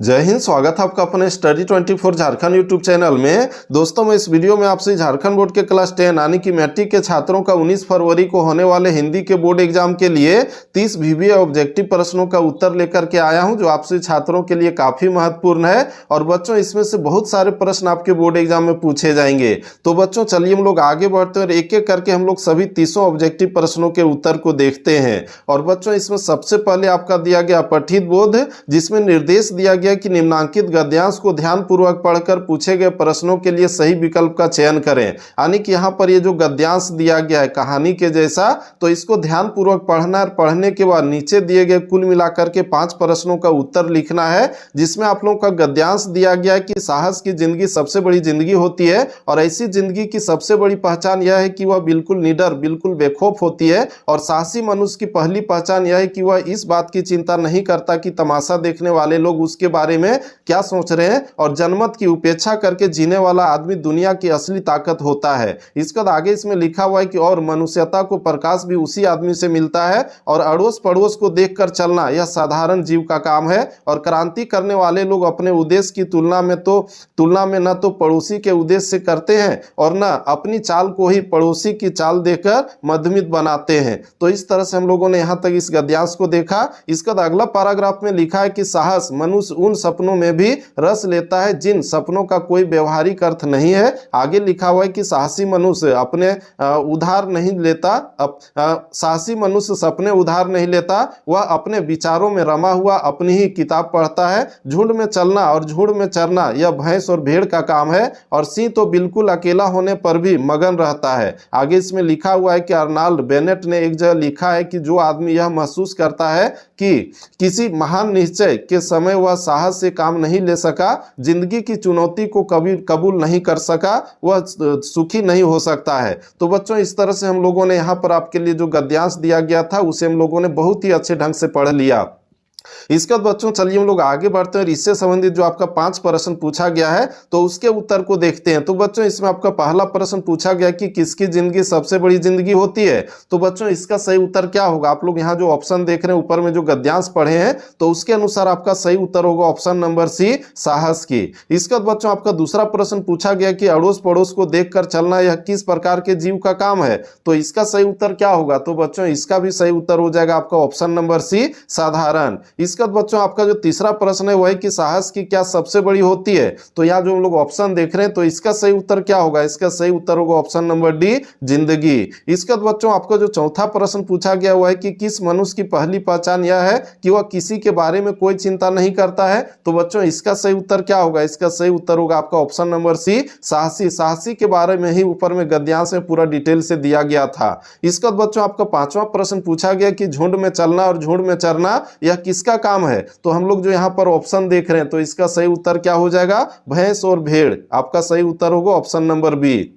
जय हिंद। स्वागत है आपका अपने स्टडी 24 झारखंड यूट्यूब चैनल में। दोस्तों, मैं इस वीडियो में आपसे झारखंड बोर्ड के क्लास 10 यानी कि मैट्रिक के छात्रों का 19 फरवरी को होने वाले हिंदी के बोर्ड एग्जाम के लिए 30 VBA ऑब्जेक्टिव प्रश्नों का उत्तर लेकर के आया हूं, जो आपसे छात्रों के लिए काफी महत्वपूर्ण है। और बच्चों, इसमें से बहुत सारे प्रश्न आपके बोर्ड एग्जाम में पूछे जाएंगे। तो बच्चों, चलिए हम लोग आगे बढ़ते हैं और एक एक करके हम लोग सभी 30 ऑब्जेक्टिव प्रश्नों के उत्तर को देखते हैं। और बच्चों, इसमें सबसे पहले आपका दिया गया पठित बोध, जिसमें निर्देश दिया गया कि निम्नांकित गद्यांश को ध्यानपूर्वक पढ़कर पूछे गए प्रश्नों के लिए सही विकल्प का चयन करें। यानी कि यहाँ पर ये जो गद्यांश दिया गया है कहानी के जैसा, तो इसको ध्यानपूर्वक पढ़ना है। पढ़ने के बाद नीचे दिए गए कुल मिलाकर के 5 प्रश्नों का उत्तर लिखना है, जिसमें आप लोगों का गद्यांश दिया गया है कि साहस की जिंदगी सबसे बड़ी जिंदगी होती है और ऐसी जिंदगी की सबसे बड़ी पहचान यह है कि वह बिल्कुल निडर, बिल्कुल बेखौफ होती है। और साहसी मनुष्य की पहली पहचान यह है कि वह इस बात की चिंता नहीं करता कि तमाशा देखने वाले लोग उसके बारे में क्या सोच रहे हैं, और जनमत की उपेक्षा करके जीने वाला आदमी दुनिया की असली ताकत होता है। इसके बाद आगे इसमें लिखा हुआ है कि और मनुष्यता को प्रकाश भी उसी आदमी से मिलता है, और अड़ोस पड़ोस को देखकर चलना यह साधारण जीव का काम है। और क्रांति करने वाले लोग अपने उद्देश्य की तुलना में न तो पड़ोसी के उद्देश्य से करते हैं और न अपनी चाल को ही पड़ोसी की चाल देकर मध्यमित बनाते हैं। तो इस तरह से हम लोगों ने यहाँ तक इस गद्यांश को देखा। इसका अगला पैराग्राफ में लिखा है कि साहस मनुष्य उन सपनों में भी रस लेता है जिन सपनों का कोई व्यवहारिक अर्थ नहीं है। आगे लिखा हुआ है कि साहसी मनुष्य अपने उधार नहीं लेता, साहसी मनुष्य सपने उधार नहीं लेता, वह अपने विचारों में रमा हुआ अपनी ही किताब पढ़ता है। झुंड में चलना और झुंड में चरना यह भैंस और भेड़ का काम है, और सिंह तो बिल्कुल अकेला होने पर भी मगन रहता है। आगे इसमें लिखा हुआ है कि अर्नाल्ड बेनेट ने एक जगह लिखा है कि जो आदमी यह महसूस करता है कि किसी महान निश्चय के समय वह साहस से काम नहीं ले सका, जिंदगी की चुनौती को कभी कबूल नहीं कर सका, वह सुखी नहीं हो सकता है। तो बच्चों, इस तरह से हम लोगों ने यहाँ पर आपके लिए जो गद्यांश दिया गया था उसे हम लोगों ने बहुत ही अच्छे ढंग से पढ़ लिया। इसके बाद बच्चों, चलिए हम लोग आगे बढ़ते हैं। इससे संबंधित जो आपका 5 प्रश्न पूछा गया है तो उसके उत्तर को देखते हैं। तो बच्चों, इसमें आपका पहला प्रश्न पूछा गया कि किसकी जिंदगी सबसे बड़ी जिंदगी होती है। तो बच्चों, इसका सही उत्तर क्या होगा? आप लोग यहाँ जो ऑप्शन देख रहे हैं ऊपर में जो गद्यांश पढ़े हैं, तो उसके अनुसार आपका सही उत्तर होगा ऑप्शन नंबर सी, साहस की। इसके बाद बच्चों, आपका दूसरा प्रश्न पूछा गया कि अड़ोस पड़ोस को देखकर चलना यह किस प्रकार के जीव का काम है। तो इसका सही उत्तर क्या होगा? तो बच्चों, इसका भी सही उत्तर हो जाएगा आपका ऑप्शन नंबर सी, साधारण। इसके बाद बच्चों, आपका जो तीसरा प्रश्न है वह है कि साहस की क्या सबसे बड़ी होती है। तो यहाँ जो हम लोग ऑप्शन देख रहे हैं, तो इसका सही उत्तर क्या होगा? इसका सही उत्तर होगा ऑप्शन नंबर डी, जिंदगी। इसके बाद बच्चों, आपका जो चौथा प्रश्न पूछा गया हुआ है कि किस मनुष्य की पहली पहचान यह है कि वह किसी के बारे में कोई चिंता नहीं करता है। तो बच्चों, इसका सही उत्तर क्या होगा? इसका सही उत्तर होगा आपका ऑप्शन नंबर सी, साहसी। साहसी के बारे में ही ऊपर में गद्यांश में पूरा डिटेल से दिया गया था। इसके बाद बच्चों, आपका पांचवा प्रश्न पूछा गया कि झुंड में चलना और झुंड में चरना यह किसका काम है। तो हम लोग जो यहाँ पर ऑप्शन देख रहे हैं, तो इसका सही उत्तर क्या हो जाएगा? भैंस और भेड़। आपका सही उत्तर होगा ऑप्शन नंबर बी।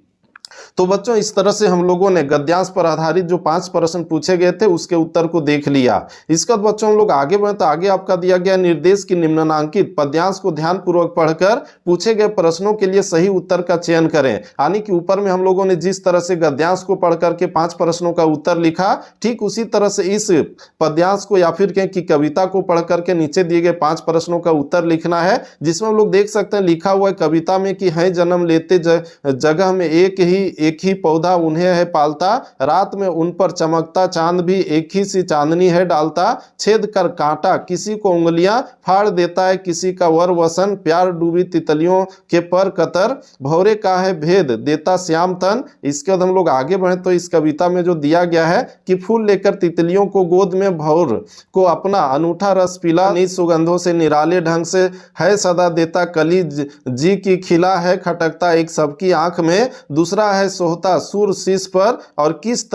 तो बच्चों, इस तरह से हम लोगों ने गद्यांश पर आधारित जो 5 प्रश्न पूछे गए थे उसके उत्तर को देख लिया। इसके बाद बच्चों, हम लोग आगे बढ़े तो आगे आपका दिया गया निर्देश की निम्नांकित पद्यांश को ध्यानपूर्वक पढ़कर पूछे गए प्रश्नों के लिए सही उत्तर का चयन करें। यानी कि ऊपर में हम लोगों ने जिस तरह से गद्यांश को पढ़ करके 5 प्रश्नों का उत्तर लिखा, ठीक उसी तरह से इस पद्यांश को या फिर कहें कि कविता को पढ़ करके नीचे दिए गए 5 प्रश्नों का उत्तर लिखना है। जिसमें हम लोग देख सकते हैं लिखा हुआ है कविता में कि है जन्म लेते जगह में एक ही पौधा उन्हें है पालता, रात में उन पर चमकता चांद भी एक ही सी चांदनी है डालता, छेद कर कांटा किसी को उंगलियां फाड़ देता है किसी का वर वसन, प्यार डूबी तितलियों के पर कतर, भौरे का है भेद देता श्याम तन। इसके बाद हम लोग आगे बढ़े तो इस कविता में जो दिया गया है कि फूल लेकर तितलियों को गोद में भौर को अपना अनूठा रस पिला, नीच सुगंधों से निराले ढंग से है सदा देता कली जी की खिला है खटकता एक सबकी आंख में, दूसरा है सोहता सूर शीश पर, और किस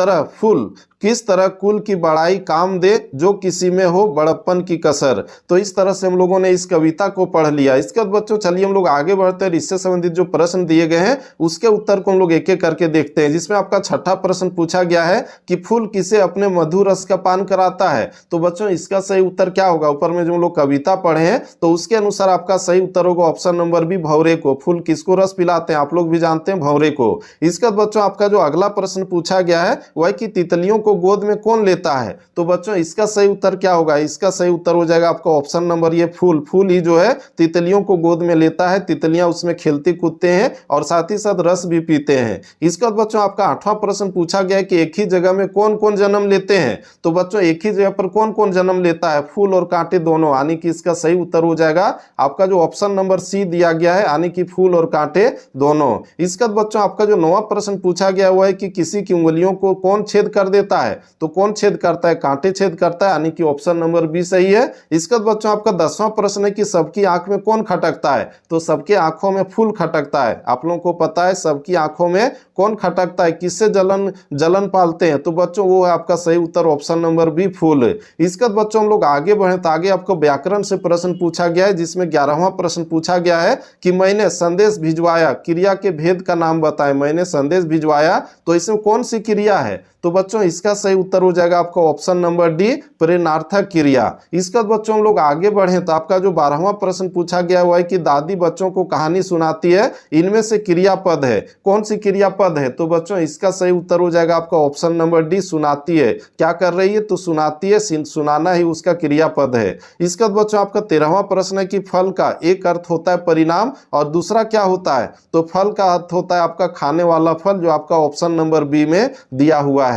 तरह कुल की बड़ाई काम दे जो किसी में हो बड़प्पन की कसर। तो इस तरह से हम लोगों ने इस कविता को पढ़ लिया। इसके बाद बच्चों, चलिए हम लोग आगे बढ़ते हैं। इससे संबंधित जो प्रश्न दिए गए हैं उसके उत्तर को हम लोग एक एक करके देखते हैं। जिसमें आपका छठा प्रश्न पूछा गया है कि फूल किसे अपने मधुर रस का पान कराता है। तो बच्चों, इसका सही उत्तर क्या होगा? ऊपर में जो हम लोग कविता पढ़े हैं तो उसके अनुसार आपका सही उत्तर होगा ऑप्शन नंबर बी, भौरे को। फूल किसको रस पिलाते हैं? आप लोग भी जानते हैं, भौरे को। इसके बाद बच्चों, आपका जो अगला प्रश्न पूछा गया है वह कि तितलियों को गोद में कौन लेता है? तो बच्चों इसका सही उत्तर क्या होगा? इसका सही उत्तर हो जाएगा आपका ऑप्शन नंबर ये फूल। फूल ही जो है तितलियों को गोद में लेता है, तितलियां उसमें खेलती कूदते हैं और साथ ही साथ रस भी पीते हैं। इसके बाद बच्चों आपका 8वां प्रश्न पूछा गया है कि एक ही जगह में कौन कौन जन्म लेते हैं? तो बच्चों एक ही जगह पर कौन कौन जन्म लेता है? फूल और कांटे दोनों, यानी कि इसका सही उत्तर हो जाएगा आपका जो ऑप्शन नंबर सी दिया गया है, यानी कि फूल और कांटे दोनों। इसका बच्चों आपका जो 9वां प्रश्न पूछा गया हुआ है कि किसी की उंगलियों को कौन छेद कर देता है? तो कौन छेद करता है? कांटे छेद करता है, यानी कि ऑप्शन नंबर बी सही है। इसका बच्चों आपका 10वां प्रश्न है कि सबकी आंख में कौन खटकता है? तो सबके आंखों में फूल खटकता है। आप लोगों को पता है सबकी आंखों में कौन खटकता है, किससे जलन पालते हैं? तो बच्चों वो है आपका सही उत्तर ऑप्शन नंबर बी फूल। इसका बच्चों हम लोग आगे बढ़े तो आगे आपको व्याकरण से प्रश्न पूछा गया है, जिसमें 11वां प्रश्न पूछा गया है कि मैंने संदेश भिजवाया, क्रिया के भेद का नाम बताएं। मैंने संदेश भिजवाया, तो इसमें कौन सी क्रिया है? तो बच्चों इसका सही उत्तर हो जाएगा आपका ऑप्शन नंबर डी प्रेरणार्थक क्रिया। इसका बच्चों हम लोग आगे बढ़े तो आपका जो 12वां प्रश्न पूछा गया हुआ है कि दादी बच्चों को कहानी सुनाती है, इनमें से क्रियापद है, कौन सी क्रियापद है? तो बच्चों इसका सही उत्तर हो जाएगा आपका ऑप्शन नंबर डी सुनाती है। क्या कर रही है? तो सुनाती है, सुनाना ही उसका क्रियापद है। इसका बच्चों आपका 13वां प्रश्न है कि फल का एक अर्थ होता है परिणाम और दूसरा क्या होता है? तो फल का अर्थ होता है आपका खाने वाला फल, जो आपका ऑप्शन नंबर बी में दिया हुआ है।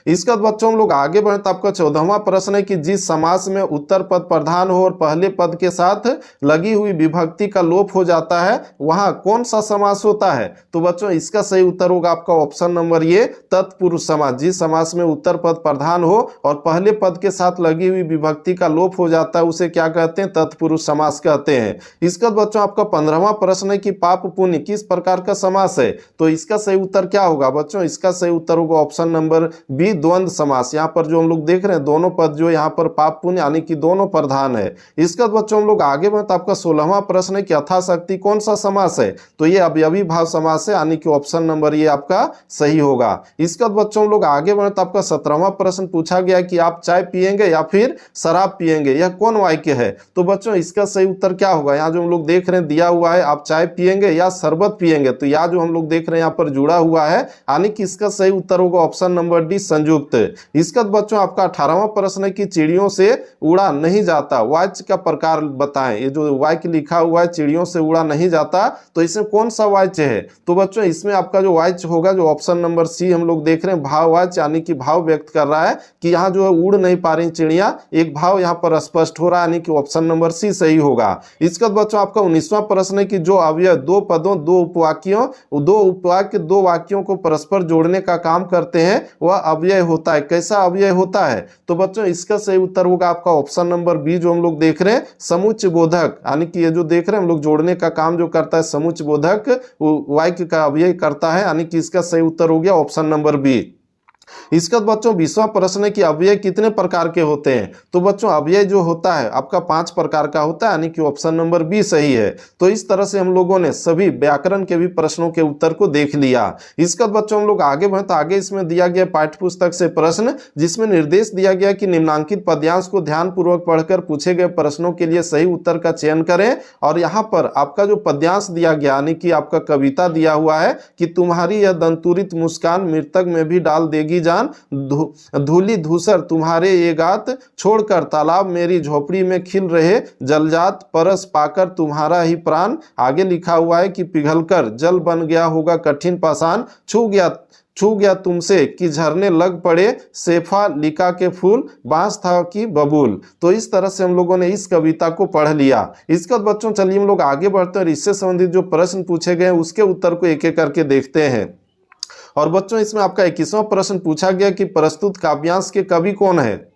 इसके बाद बच्चों हम लोग आगे बढ़े तो आपका 14वां प्रश्न है कि जिस समास में उत्तर पद प्रधान हो और पहले पद के साथ लगी हुई विभक्ति का लोप हो जाता है, वहां कौन सा समास होता है? तो बच्चों इसका सही उत्तर होगा आपका ऑप्शन नंबर ये तत्पुरुष समास। जिस समास में उत्तर पद प्रधान हो और पहले पद के साथ लगी हुई विभक्ति का लोप हो जाता है, उसे क्या कहते हैं? तत्पुरुष समास कहते हैं। इसके बाद बच्चों आपका 15वां प्रश्न है कि पाप पुण्य किस प्रकार का समास है? तो इसका सही उत्तर क्या होगा? बच्चों इसका सही उत्तर होगा ऑप्शन नंबर बी द्वंद्व समास। यहाँ पर जो हम लोग देख रहे हैं दोनों पद जो यहाँ पर पाप पुण्य यानी कि दोनों प्रधान है। इसका बच्चों हम लोग आगे बढ़े तो आपका 16वां प्रश्न है कि यथाशक्ति कौन सा समास है? तो ये अवयवी भाव समास है, यानी कि ऑप्शन नंबर ये आपका सही होगा। इसका बच्चों हम लोग आगे बढ़े तो आपका 17वां प्रश्न पूछा गया कि आप चाय पिएंगे या फिर शराब पिएंगे, यह कौन वाक्य है? तो बच्चों इसका सही उत्तर क्या होगा? यहाँ जो हम लोग देख रहे हैं दिया हुआ है आप चाय पिएंगे या शरबत पिएंगे, तो यहाँ जो हम लोग देख रहे हैं यहाँ पर जुड़ा हुआ है, यानी कि इसका सही उत्तर होगा ऑप्शन नंबर डी संयुक्त। इसका बच्चों आपका 18वां प्रश्न है कि चिड़ियों से उड़ा नहीं जाता, वाक्य का प्रकार बताएं। ये जो वाक्य लिखा हुआ है चिड़ियों से उड़ा नहीं जाता, तो इसमें कौन सा वाक्य है? तो बच्चों इसमें आपका जो वाक्य होगा जो ऑप्शन नंबर सी हम लोग देख रहे हैं भाववाच्य, यानी कि भाव व्यक्त कर रहा है कि यहाँ जो है उड़ नहीं पा रही चिड़िया, एक भाव यहाँ पर स्पष्ट हो रहा है, यानी कि ऑप्शन नंबर सी सही होगा। इसका बच्चों आपका 19वां प्रश्न है कि जो अवयव दो पदों दो उपवाक्य दो वाक्यों को परस्पर जोड़ने का काम करते हैं वह अव्यय होता है, कैसा अव्यय होता है? तो बच्चों इसका सही उत्तर होगा आपका ऑप्शन नंबर बी जो हम लोग देख रहे हैं समुच्चय बोधक, यानी कि ये जो देख रहे हैं हम लोग जोड़ने का काम जो करता है समुच्चय बोधक वाक्य का अव्यय करता है, यानी कि इसका सही उत्तर हो गया ऑप्शन नंबर बी। इसका बच्चों 20वां प्रश्न है कि अव्यय कितने प्रकार के होते हैं? तो बच्चों अव्यय जो होता है आपका 5 प्रकार का होता है, यानी कि ऑप्शन नंबर बी सही है। तो इस तरह से हम लोगों ने सभी व्याकरण के भी प्रश्नों के उत्तर को देख लिया। इसका बच्चों हम लोग आगे बढ़े तो आगे इसमें दिया गया पाठ्य पुस्तक से प्रश्न, जिसमें निर्देश दिया गया कि निम्नांकित पद्यांश को ध्यानपूर्वक पढ़कर पूछे गए प्रश्नों के लिए सही उत्तर का चयन करें। और यहाँ पर आपका जो पद्यांश दिया गया यानी कि आपका कविता दिया हुआ है कि तुम्हारी यह दंतुरित मुस्कान मृतक में भी डाल देगी जान, धूली धूसर तुम्हारे ये गात, छोड़कर तालाब मेरी झोपड़ी में खिल रहे जलजात, परस पाकर तुम्हारा ही प्राण। आगे लिखा हुआ है कि पिघलकर जल बन गया होगा कठिन पाषाण, छू गया तुमसे कि झरने लग पड़े सेफा लिका के फूल, बांस था कि बबूल। तो इस तरह से हम लोगों ने इस कविता को पढ़ लिया। इसके बाद बच्चों चलिए हम लोग आगे बढ़ते हैं और इससे संबंधित जो प्रश्न पूछे गए उसके उत्तर को एक एक करके देखते हैं। और बच्चों इसमें आपका 21वां प्रश्न पूछा गया कि प्रस्तुत काव्यांश के कवि कौन है?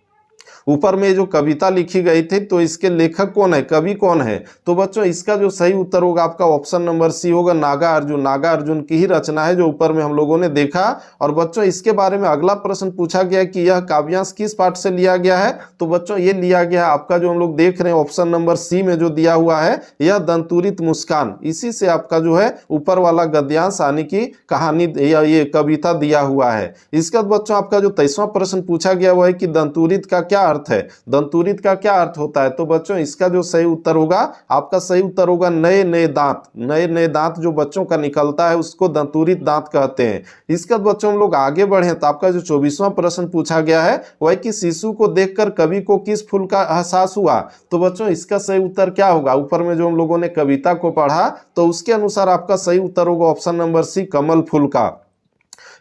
ऊपर में जो कविता लिखी गई थी तो इसके लेखक कौन है, कवि कौन है? तो बच्चों इसका जो सही उत्तर होगा आपका ऑप्शन नंबर सी होगा नागार्जुन। नागार्जुन की ही रचना है जो ऊपर में हम लोगों ने देखा। और बच्चों इसके बारे में अगला प्रश्न पूछा गया कि यह काव्यांश किस पाठ से लिया गया है? तो बच्चों ये लिया गया आपका जो हम लोग देख रहे हैं ऑप्शन नंबर सी में जो दिया हुआ है यह दंतुरित मुस्कान, इसी से आपका जो है ऊपर वाला गद्यांश यानी कि कहानी या ये कविता दिया हुआ है। इसके बाद बच्चों आपका जो 23वां प्रश्न पूछा गया हुआ है कि दंतुरित का क्या अर्थ है? दंतुरित का क्या अर्थ होता है? तो बच्चों इसका जो सही उत्तर होगा, आपका सही उत्तर होगा नए नए दांत। नए नए दांत जो बच्चों का निकलता है उसको दंतुरित दांत कहते हैं। इसका बच्चों हम लोग आगे बढ़े तो आपका जो 24वां प्रश्न पूछा गया है वह कि शिशु को देखकर कवि को किस फूल का एहसास हुआ? तो बच्चों इसका सही उत्तर क्या होगा? ऊपर में जो हम लोगों ने कविता को पढ़ा तो उसके अनुसार आपका सही उत्तर होगा ऑप्शन नंबर सी, कमल फूल का।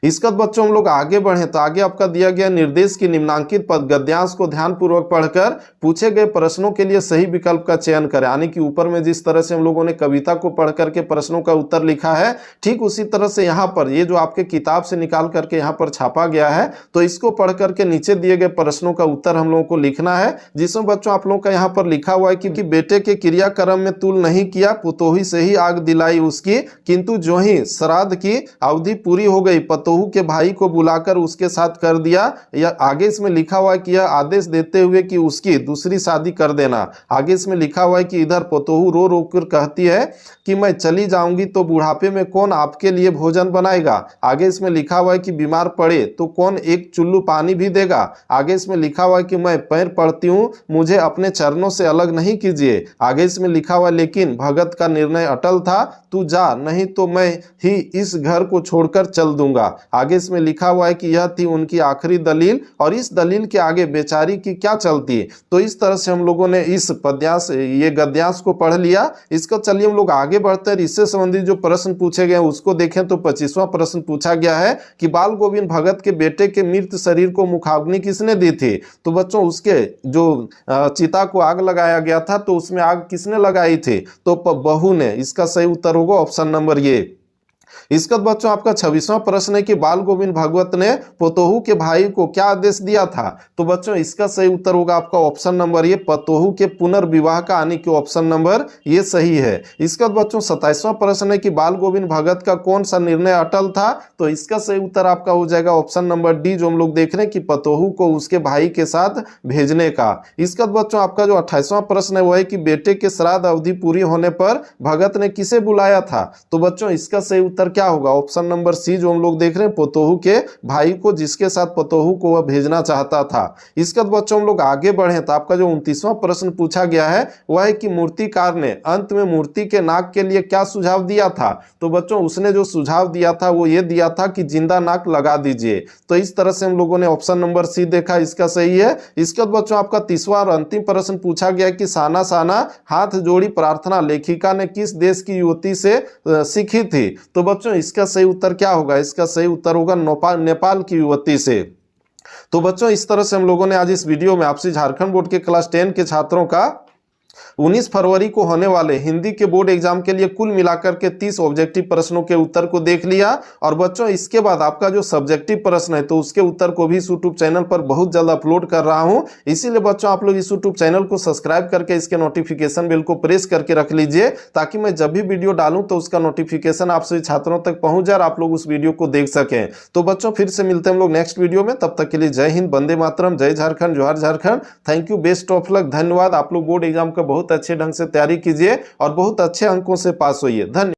इसका बच्चों हम लोग आगे बढ़े तो आगे आपका दिया गया निर्देश की निम्नांकित पद गद्यांश को ध्यानपूर्वक पढ़कर पूछे गए प्रश्नों के लिए सही विकल्प का चयन करें। यानी कि ऊपर में जिस तरह से हम लोगों ने कविता को पढ़ करके प्रश्नों का उत्तर लिखा है, ठीक उसी तरह से यहाँ पर ये जो आपके किताब से निकाल करके यहाँ पर छापा गया है, तो इसको पढ़ करके नीचे दिए गए प्रश्नों का उत्तर हम लोगों को लिखना है। जिसमें बच्चों आप लोगों का यहाँ पर लिखा हुआ है कि बेटे के क्रियाक्रम में तुल नहीं किया, पुतोही से ही आग दिलाई उसकी, किंतु जो ही श्राद्ध की अवधि पूरी हो गई पतोहू के भाई को बुलाकर उसके साथ कर दिया। या आगे इसमें लिखा हुआ है कि यह आदेश देते हुए कि उसकी दूसरी शादी कर देना। आगे इसमें लिखा हुआ है कि इधर पतोहू रो रो कर कहती है कि मैं चली जाऊंगी तो बुढ़ापे में कौन आपके लिए भोजन बनाएगा। आगे इसमें लिखा हुआ है कि बीमार पड़े तो कौन एक चुल्लू पानी भी देगा। आगे इसमें लिखा हुआ है कि मैं पैर पड़ती हूँ, मुझे अपने चरणों से अलग नहीं कीजिए। आगे इसमें लिखा हुआ है लेकिन भगत का निर्णय अटल था, तू जा नहीं तो मैं ही इस घर को छोड़कर चल दूंगा। आगे इसमें लिखा हुआ है कि यह थी उनकी आखिरी दलील और इस दलील के आगे बेचारी की क्या चलती। तो इस तरह से हम लोगों ने इस पद्यांश ये गद्यांश को पढ़ लिया। इसको चलिए हम लोग आगे बढ़ते हैं। इससे संबंधित जो प्रश्न पूछे गए उसको देखें तो 25वां प्रश्न पूछा गया है कि बाल गोविंद भगत के बेटे के मृत शरीर को मुखाग्नि किसने दी थी? तो बच्चों उसके जो चिता को आग लगाया गया था तो उसमें आग किसने लगाई थी? तो बहू ने। इसका सही उत्तर होगा ऑप्शन नंबर ये। इसका बच्चों आपका 26वां प्रश्न है कि बाल गोविंद भागवत ने पतोहू के भाई को क्या आदेश दिया था? तो बच्चों इसका सही उत्तर होगा आपका ऑप्शन नंबर ये, पतोहू के पुनर्विवाह का, यानी कि ऑप्शन नंबर ये सही है। इसका बच्चों 27वां प्रश्न है कि बाल गोविंद भगत का कौन सा निर्णय अटल था? तो इसका सही उत्तर आपका हो जाएगा ऑप्शन नंबर डी, जो हम लोग देख रहे हैं कि पतोहू को उसके भाई के साथ भेजने का। इसका बच्चों आपका जो 28वां प्रश्न है वह है कि बेटे के श्राद्ध अवधि पूरी होने पर भगत ने किसे बुलाया था? तो बच्चों इसका सही उत्तर क्या होगा? ऑप्शन नंबर सी, जो हम लोग देख रहे हैं पतोहू के भाई को, जिसके साथ पतोहू को वह भेजना चाहता था। इसका बच्चों हम लोग आगे बढ़े तो आपका जो 29वां प्रश्न पूछा गया है वह है कि मूर्तिकार ने अंत में मूर्ति के नाक के लिए क्या सुझाव दिया था? तो बच्चों उसने जो सुझाव दिया था वो ये दिया था कि जिंदा नाक लगा दीजिए। तो इस तरह से हम लोगों ने ऑप्शन नंबर सी देखा, इसका सही है। इसके बाद बच्चों आपका 30वां और अंतिम प्रश्न पूछा गया कि साना साना हाथ जोड़ी प्रार्थना लेखिका ने किस देश की युवती से सीखी थी? तो बच्चों इसका सही उत्तर क्या होगा? इसका सही उत्तर होगा नेपाल की युवती से। तो बच्चों इस तरह से हम लोगों ने आज इस वीडियो में आपसे झारखंड बोर्ड के क्लास 10 के छात्रों का 19 फरवरी को होने वाले हिंदी के बोर्ड एग्जाम के लिए कुल मिलाकर के 30 ऑब्जेक्टिव प्रश्नों के उत्तर को देख लिया। और बच्चों इसके बाद आपका जो सब्जेक्टिव प्रश्न है तो उसके उत्तर को भी इस यूट्यूब चैनल पर बहुत जल्द अपलोड कर रहा हूं। इसीलिए बच्चों आप लोग इस यूट्यूब चैनल को सब्सक्राइब करके इसके नोटिफिकेशन बेल को प्रेस करके रख लीजिए, ताकि मैं जब भी वीडियो डालूं तो उसका नोटिफिकेशन आप सभी छात्रों तक पहुंच जाए और आप लोग उस वीडियो को देख सकें। तो बच्चों फिर से मिलते हैं हम लोग नेक्स्ट वीडियो में। तब तक के लिए जय हिंद, वंदे मातरम, जय झारखंड, जोहार Jharkhand. Thank you, best of luck, धन्यवाद। आप लोग बोर्ड एग्जाम का बहुत अच्छे ढंग से तैयारी कीजिए और बहुत अच्छे अंकों से पास होइए। धन्यवाद।